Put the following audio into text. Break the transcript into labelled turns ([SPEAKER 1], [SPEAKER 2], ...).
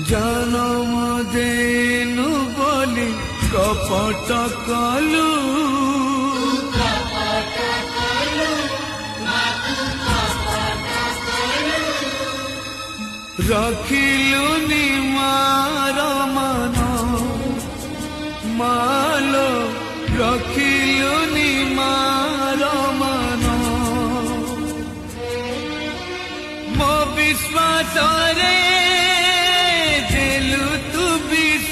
[SPEAKER 1] জনম দেনু বলি কপট কলু রখিলুনি মার মান মালো রখিলুনি মার মান মো বিশ্বাসরে দেলু তু বিষ